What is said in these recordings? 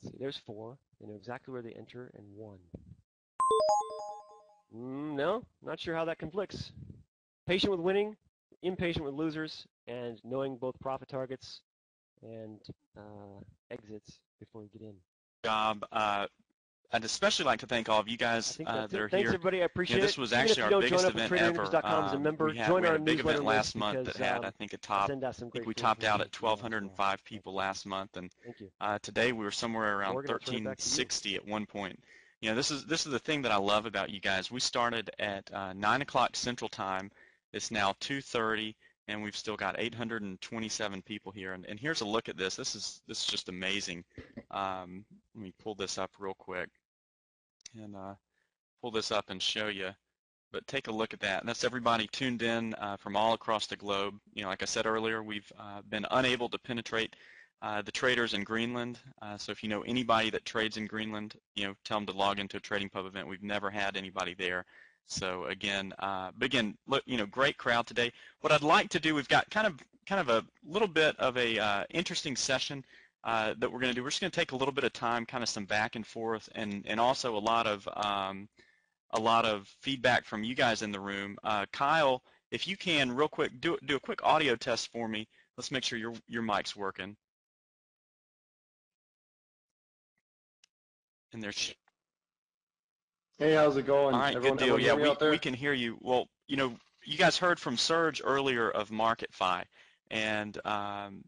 let's see, there's 4. They know exactly where they enter, and 1. No, not sure how that conflicts. Patient with winning, impatient with losers, and knowing both profit targets and exits before you get in. Job. I'd especially like to thank all of you guys that are Thanks, here. everybody. I appreciate this it. was Even actually if you our don't biggest join up event at ever. TradingPub as a member, We join had our a big newsletter event last list month because that had, I think, a top. send out some I great think we free topped out at information 1,205 people last month, and Thank you. today we were somewhere around Morgan, I'll turn it back to you. 1,360 at one point. You know, this is the thing that I love about you guys. We started at 9 o'clock Central Time. It's now 2:30, and we've still got 827 people here. And here's a look at this. This is just amazing. Let me pull this up real quick and pull this up and show you. But take a look at that. And that's everybody tuned in from all across the globe. You know, like I said earlier, we've been unable to penetrate the traders in Greenland. So if you know anybody that trades in Greenland, you know, tell them to log into a TradingPub event. We've never had anybody there. So again, look, you know, great crowd today. What I'd like to do, we've got kind of a little bit of a interesting session that we're going to do. We're just going to take a little bit of time, kind of some back and forth, and also a lot of feedback from you guys in the room. Kyle, if you can, real quick, do a quick audio test for me. Let's make sure your mic's working. And there's. Hey, how's it going? All right, everyone, good deal. Yeah, we can can hear you. Well, you know, you guys heard from Serge earlier of MarketFi, and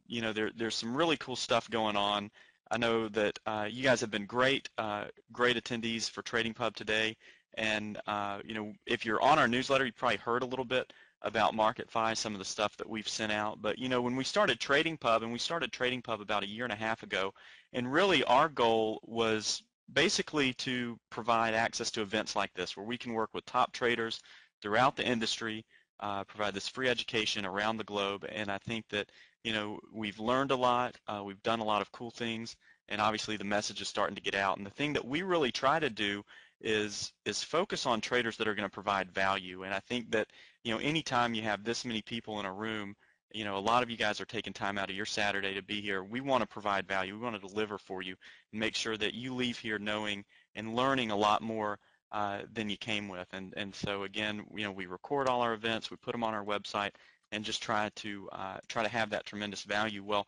you know, there's some really cool stuff going on. I know that you guys have been great attendees for TradingPub today, and you know, if you're on our newsletter, you probably heard a little bit about MarketFi, some of the stuff that we've sent out. But you know, when we started TradingPub, and we started TradingPub about 1.5 years ago, and really our goal was basically to provide access to events like this where we can work with top traders throughout the industry, provide this free education around the globe. And I think that, you know, we've learned a lot, we've done a lot of cool things, and obviously the message is starting to get out. And the thing that we really try to do is focus on traders that are going to provide value. And I think that, you know, anytime you have this many people in a room, you know, a lot of you guys are taking time out of your Saturday to be here. We want to provide value. We want to deliver for you and make sure that you leave here knowing and learning a lot more than you came with. And so again, you know, we record all our events, we put them on our website, and just try to have that tremendous value. Well,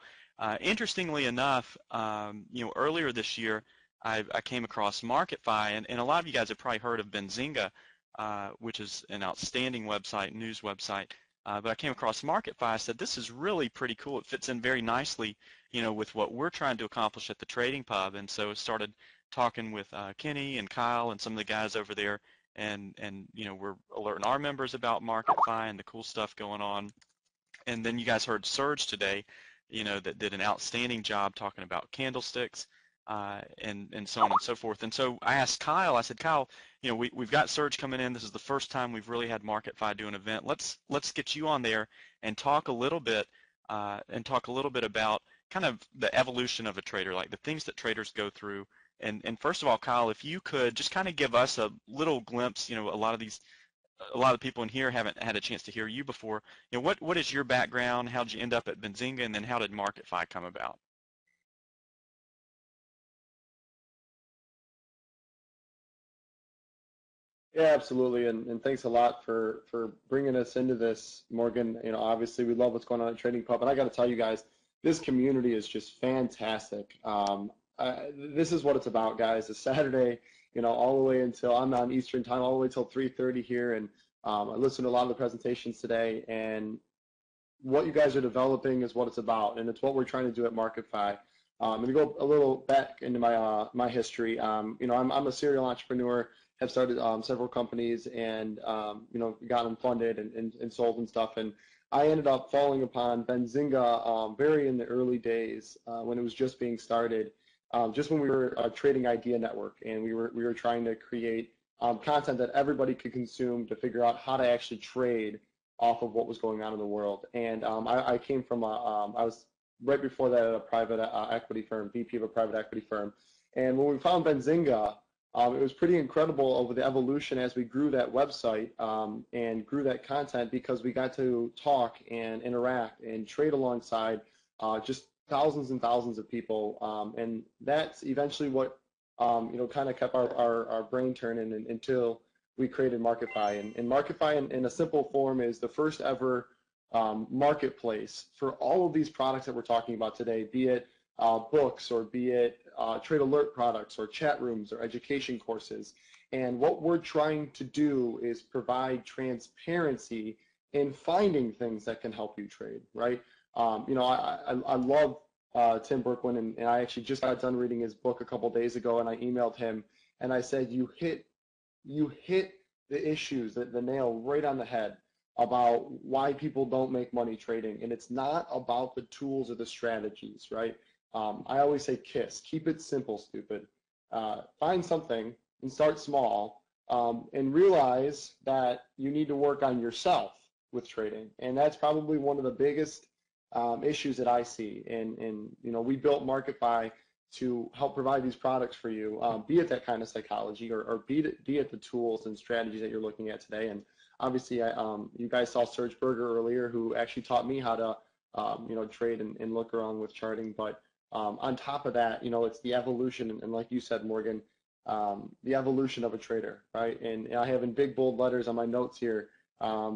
interestingly enough, you know, earlier this year, I came across MarketFi, and a lot of you guys have probably heard of Benzinga, which is an outstanding website, news website. But I came across MarketFi. I said, this is really pretty cool. It fits in very nicely, you know, with what we're trying to accomplish at the TradingPub. And so I started talking with Kenny and Kyle and some of the guys over there, and you know, we're alerting our members about MarketFi and the cool stuff going on. And then you guys heard Serge today, you know, that did an outstanding job talking about candlesticks. And so on and so forth. And so I asked Kyle, I said, Kyle, you know, we've got Serge coming in. This is the first time we've really had MarketFi do an event. Let's get you on there and talk a little bit about kind of the evolution of a trader, like the things that traders go through. And first of all, Kyle, if you could just kind of give us a little glimpse, you know, a lot of people in here haven't had a chance to hear you before. You know, what is your background? How did you end up at Benzinga, and then how did MarketFi come about? Yeah, absolutely, and thanks a lot for bringing us into this, Morgan. You know, obviously we love what's going on at TradingPub, and I got to tell you guys, this community is just fantastic. This is what it's about, guys. It's Saturday, you know, all the way until I'm on Eastern time, all the way till 3:30 here, and I listened to a lot of the presentations today, and what you guys are developing is what it's about, and it's what we're trying to do at MarketFi. I'm going to go a little back into my history. You know, I'm a serial entrepreneur. Have started several companies, and you know, got them funded and sold and stuff. And I ended up falling upon Benzinga very in the early days when it was just being started, just when we were a trading idea network, and we were trying to create content that everybody could consume to figure out how to actually trade off of what was going on in the world. And I came from I was right before that at a private equity firm, VP of a private equity firm. And when we found Benzinga, it was pretty incredible over the evolution as we grew that website and grew that content, because we got to talk and interact and trade alongside just thousands and thousands of people, and that's eventually what kind of kept our brain turning until we created MarketFi. And MarketFi in a simple form is the first ever marketplace for all of these products that we're talking about today, be it books or be it trade alert products or chat rooms or education courses. And what we're trying to do is provide transparency in finding things that can help you trade, right? I love Tim Berkwin, and I actually just got done reading his book a couple days ago, and I emailed him and I said, you hit the issues, the nail right on the head about why people don't make money trading. And it's not about the tools or the strategies, right? I always say KISS, keep it simple, stupid. Find something and start small, and realize that you need to work on yourself with trading. And that's probably one of the biggest issues that I see. And we built MarketFi to help provide these products for you, be it that kind of psychology or be it the tools and strategies that you're looking at today. And obviously, you guys saw Serge Berger earlier, who actually taught me how to trade and look around with charting. But on top of that, it's the evolution, and like you said, Morgan, the evolution of a trader, right? And I have in big bold letters on my notes here,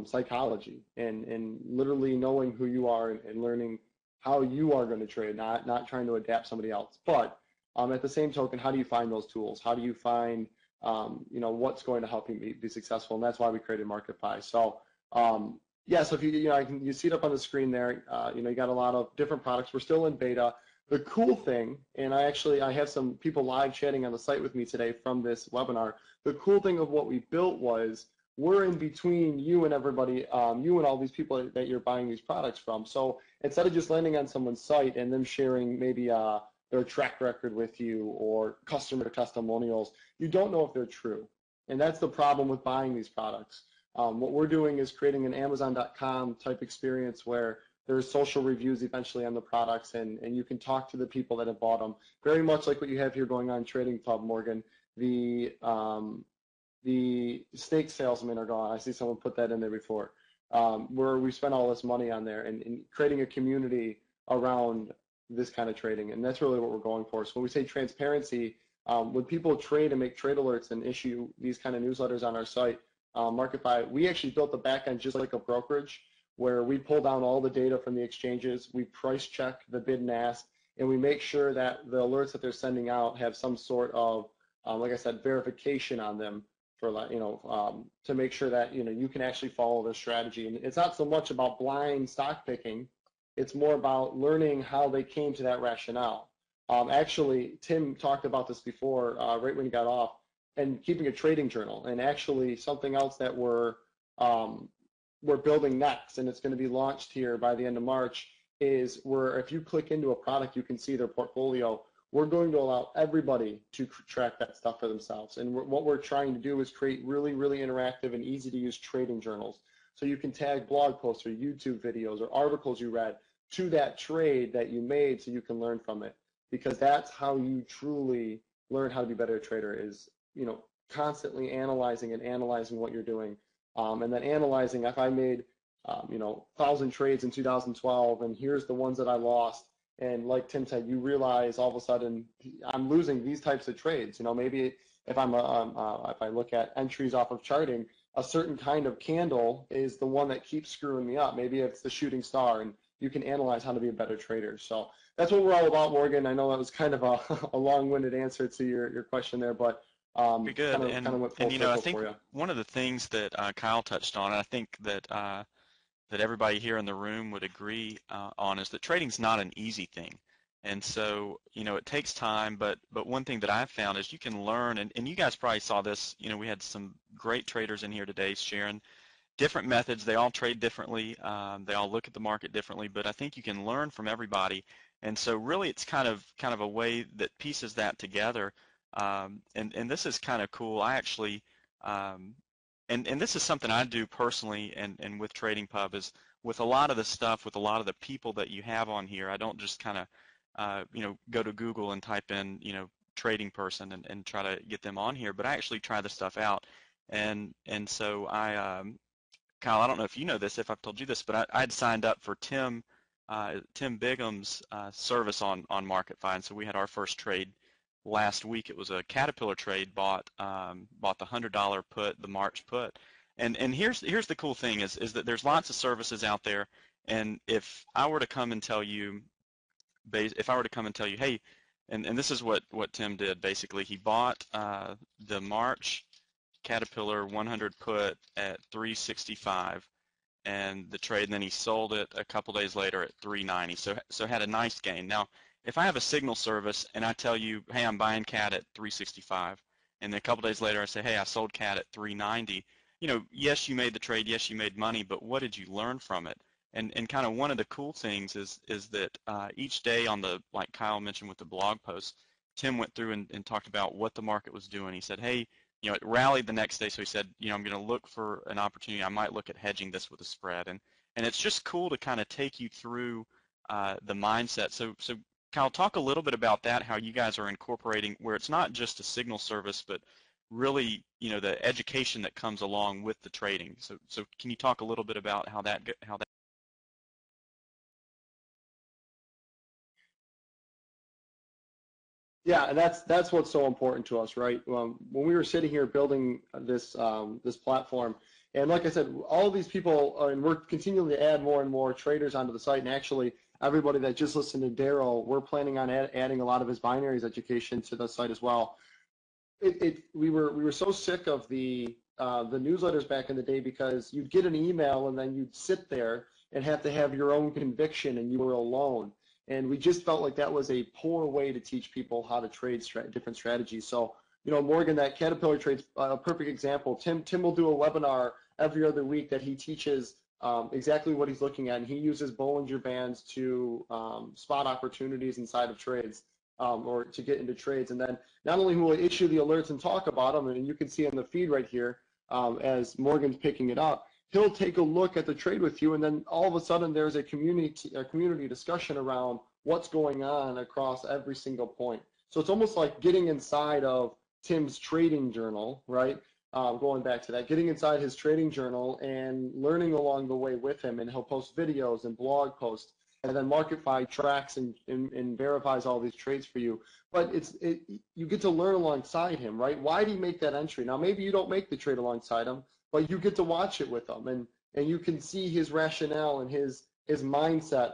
psychology, and literally knowing who you are and learning how you are going to trade, not trying to adapt somebody else. But at the same token, how do you find those tools? How do you find what's going to help you be successful? And that's why we created MarketFi. So yeah, so if you see it up on the screen there. You got a lot of different products. We're still in beta. The cool thing, and I have some people live chatting on the site with me today from this webinar. The cool thing of what we built was we're in between you and everybody, you and all these people that you're buying these products from. So instead of just landing on someone's site and them sharing maybe their track record with you or customer testimonials, you don't know if they're true. And that's the problem with buying these products. What we're doing is creating an Amazon.com type experience where there's social reviews eventually on the products, and you can talk to the people that have bought them. Very much like what you have here going on TradingPub, Morgan. The snake salesmen are gone. I see someone put that in there before, where we spent all this money on there and creating a community around this kind of trading, and that's really what we're going for. So when we say transparency, when people trade and make trade alerts and issue these kind of newsletters on our site, MarketFi, we actually built the back end just like a brokerage, where we pull down all the data from the exchanges, we price check the bid and ask, and we make sure that the alerts that they're sending out have some sort of, like I said, verification on them for to make sure that you can actually follow their strategy. And it's not so much about blind stock picking; it's more about learning how they came to that rationale. Actually, Tim talked about this before, right when he got off, and keeping a trading journal. And actually, something else that we're building next, and it's going to be launched here by the end of March, is where if you click into a product, you can see their portfolio. We're going to allow everybody to track that stuff for themselves. And what we're trying to do is create really, really interactive and easy to use trading journals. So you can tag blog posts or YouTube videos or articles you read to that trade that you made so you can learn from it. Because that's how you truly learn how to be better a trader, is constantly analyzing what you're doing. And then analyzing, if I made 1,000 trades in 2012 and here's the ones that I lost, and like Tim said, you realize all of a sudden I'm losing these types of trades. Maybe if if I look at entries off of charting, a certain kind of candle is the one that keeps screwing me up. Maybe it's the shooting star, and you can analyze how to be a better trader. So that's what we're all about, Morgan. I know that was kind of a long-winded answer to your question there, but You're good. kind of went full I circle think for you. one of the things that Kyle touched on, and I think that that everybody here in the room would agree on, is that trading's not an easy thing. And so, it takes time, but one thing that I've found is you can learn, and you guys probably saw this, we had some great traders in here today sharing different methods. They all trade differently. They all look at the market differently, but I think you can learn from everybody. And so really it's kind of a way that pieces that together. And this is kind of cool. I actually, and this is something I do personally and with TradingPub, is with a lot of the stuff, with a lot of the people that you have on here, I don't just kind of, go to Google and type in, trading person and try to get them on here, but I actually try the stuff out. And so Kyle, I don't know if you know this, if I've told you this, but I had signed up for Tim Tim Bigham's service on MarketFi, and so we had our first trade last week. It was a Caterpillar trade, bought the $100 put, the March put, and here's the cool thing is that there's lots of services out there, and if I were to come and tell you, hey, and this is what Tim did basically, he bought the March Caterpillar 100 put at 365 and the trade, and then he sold it a couple days later at 390. So had a nice gain. Now, if I have a signal service and I tell you, hey, I'm buying CAT at 365, and then a couple days later I say, hey, I sold CAT at 390, yes, you made the trade, yes, you made money, but what did you learn from it? And kind of one of the cool things is that each day on the, like Kyle mentioned with the blog post, Tim went through and talked about what the market was doing. He said, hey, it rallied the next day, so he said, I'm going to look for an opportunity. I might look at hedging this with a spread, and it's just cool to kind of take you through the mindset. So Kyle, talk a little bit about that, how you guys are incorporating where it's not just a signal service, but really, the education that comes along with the trading. So can you talk a little bit about how that? Yeah, and that's what's so important to us, right? When we were sitting here building this this platform, and like I said, all of these people, and we're continuing to add more and more traders onto the site, and actually everybody that just listened to Daryl, we're planning on adding a lot of his binaries education to the site as well. We were so sick of the newsletters back in the day because you'd get an email and then you'd sit there and have to have your own conviction and you were alone. And we just felt like that was a poor way to teach people how to trade different strategies. So, Morgan, that Caterpillar trade's a perfect example. Tim will do a webinar every other week that he teaches exactly what he's looking at, and he uses Bollinger Bands to spot opportunities inside of trades or to get into trades. And then not only will he issue the alerts and talk about them, and you can see in the feed right here as Morgan's picking it up, he'll take a look at the trade with you, and then all of a sudden there's a community discussion around what's going on across every single point. So it's almost like getting inside of Tim's trading journal, right? Going back to that, getting inside his trading journal and learning along the way with him, and he'll post videos and blog posts, and then MarketFi tracks and verifies all these trades for you. But you get to learn alongside him, right? Why did he make that entry? Now, maybe you don't make the trade alongside him, but you get to watch it with him, and you can see his rationale and his mindset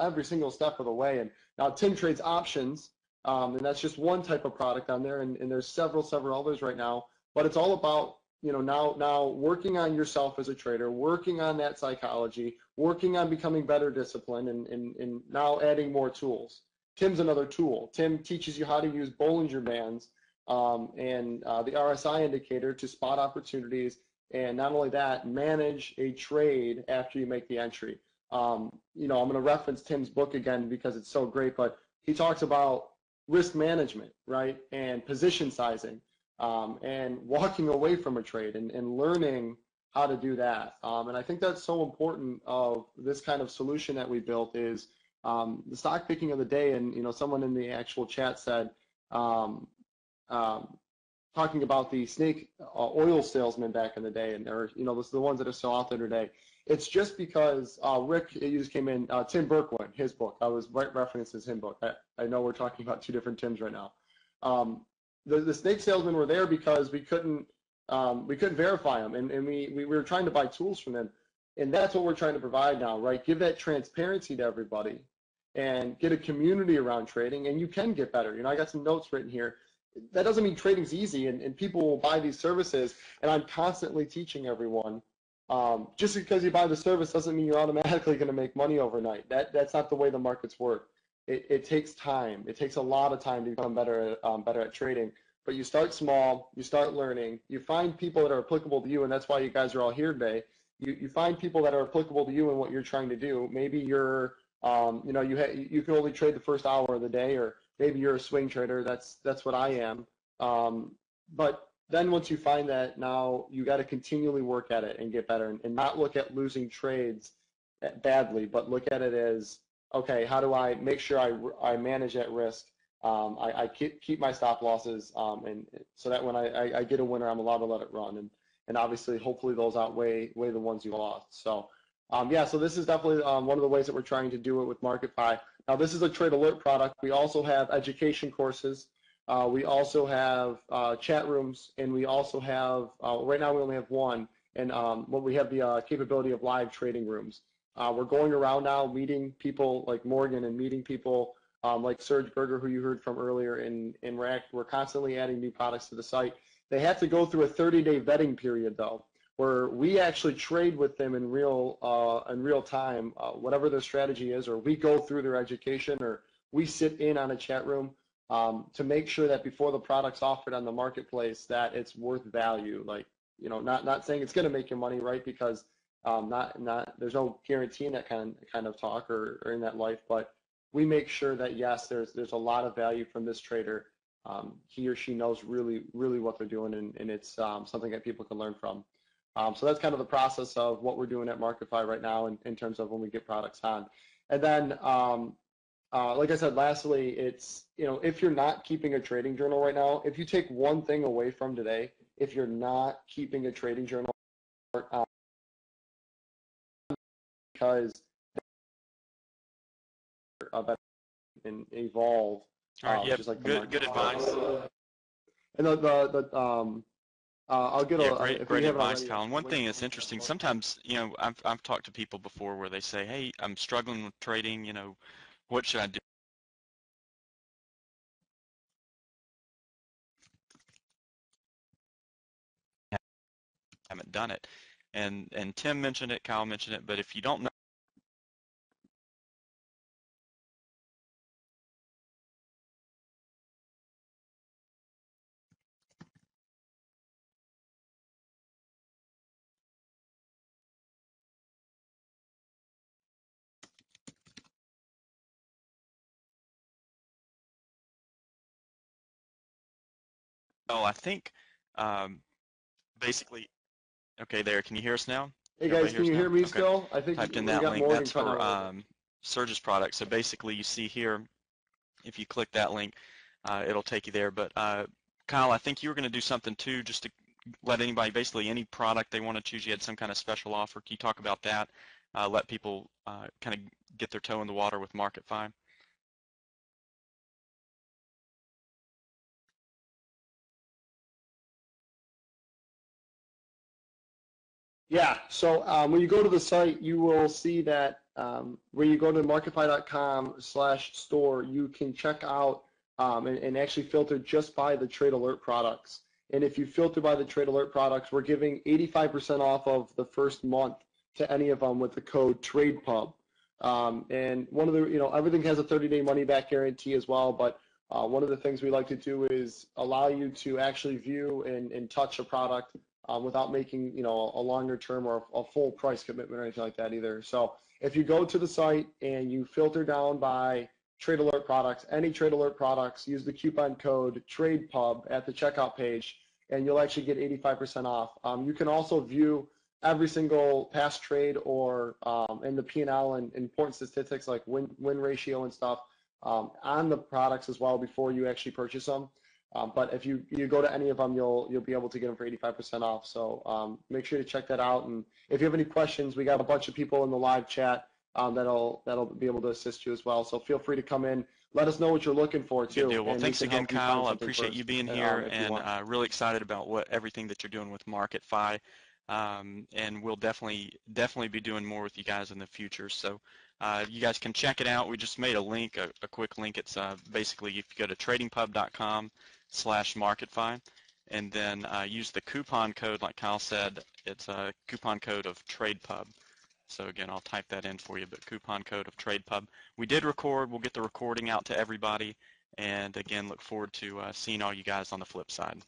every single step of the way. And now Tim trades options, and that's just one type of product on there, and there's several others right now. But it's all about now working on yourself as a trader, working on that psychology, working on becoming better disciplined, and now adding more tools. Tim's another tool. Tim teaches you how to use Bollinger Bands and the RSI indicator to spot opportunities. And not only that, manage a trade after you make the entry. I'm going to reference Tim's book again because it's so great, but he talks about risk management, right, and position sizing, and walking away from a trade and learning how to do that. And I think that's so important of this kind of solution that we built is the stock picking of the day. And, someone in the actual chat said, talking about the snake oil salesman back in the day, and they're, the ones that are so out there today. It's just because Rick, you just came in, Tim Berkowitz, his book. I was referencing his book. I know we're talking about two different Tims right now. The snake salesmen were there because we couldn't verify them, and we were trying to buy tools from them, and that's what we're trying to provide now, right? Give that transparency to everybody, and get a community around trading, and you can get better. I got some notes written here. That doesn't mean trading's easy, and people will buy these services, and I'm constantly teaching everyone. Just because you buy the service doesn't mean you're automatically going to make money overnight. That's not the way the markets work. It takes time. It takes a lot of time to become better at trading. But you start small, you start learning, you find people that are applicable to you, and that's why you guys are all here today. You find people that are applicable to you and what you're trying to do. Maybe you're, you can only trade the first hour of the day, or maybe you're a swing trader. That's what I am. But then once you find that, now you got to continually work at it and get better, and not look at losing trades badly, but look at it as, okay, how do I make sure I manage that risk? I keep my stop losses, and so that when I get a winner, I'm allowed to let it run, and obviously, hopefully, those outweigh the ones you lost. So Yeah, so this is definitely one of the ways that we're trying to do it with MarketFi. Now, this is a trade alert product. We also have education courses. We also have chat rooms, and we also have, right now we only have one, and we have the capability of live trading rooms. We're going around now meeting people like Morgan and meeting people like Serge Berger, who you heard from earlier, and we're constantly adding new products to the site. They have to go through a 30-day vetting period, though, where we actually trade with them in real time, whatever their strategy is, or we go through their education, or we sit in on a chat room to make sure that before the product's offered on the marketplace that it's worth value. Like, not saying it's going to make you money, right? Because there's no guarantee in that kind of talk or in that life, but we make sure that yes, there's a lot of value from this trader. He or she knows really what they're doing, and it's something that people can learn from. So that's kind of the process of what we're doing at MarketFi right now in terms of when we get products on. And then, like I said, lastly, it's, if you're not keeping a trading journal right now, if you take one thing away from today, if you're not keeping a trading journal, because and evolve, All right, yep, just like the good market. advice. And I'll get Yeah, a, great if we haven't advice, already, Colin. One thing that's interesting, sometimes, I've talked to people before where they say, hey, I'm struggling with trading, what should I do? I haven't done it. And Tim mentioned it, Kyle mentioned it, but if you don't know, I think basically, okay, there, can you hear us now? Hey Everybody guys, hear can us you now? hear me Okay, still? I think typed in we that got link. Morgan That's cutting for out. Surge's product. So basically, you see here, if you click that link, it'll take you there. But Kyle, I think you were going to do something too, just to let anybody, basically any product they want to choose. You had some kind of special offer. Can you talk about that? Let people kind of get their toe in the water with MarketFi. Yeah, so when you go to the site, you will see that where you go to marketfy.com/store, you can check out and actually filter just by the trade alert products. And if you filter by the trade alert products, we're giving 85% off of the first month to any of them with the code TradingPub. And one of the, everything has a 30-day money-back guarantee as well, but one of the things we like to do is allow you to actually view and touch a product without making, a longer term or a full price commitment or anything like that either. So if you go to the site and you filter down by trade alert products, any trade alert products, use the coupon code TradePub at the checkout page, and you'll actually get 85% off. You can also view every single past trade or in the P&L and important statistics like win ratio and stuff on the products as well before you actually purchase them. But if you go to any of them, you'll be able to get them for 85% off. So make sure to check that out. And if you have any questions, we got a bunch of people in the live chat that'll be able to assist you as well. So feel free to come in. Let us know what you're looking for too. Good deal. Well, and thanks we can again, help you find Kyle. I something appreciate you first, being here, if you and want. really excited about everything that you're doing with MarketFi. And we'll definitely be doing more with you guys in the future. So you guys can check it out. We just made a link, a quick link. It's basically if you go to tradingpub.com/MarketFi and then use the coupon code, like Kyle said, it's a coupon code of TradePub. So again, I'll type that in for you, but coupon code of TradePub. We did record. We'll get the recording out to everybody. And again, look forward to seeing all you guys on the flip side.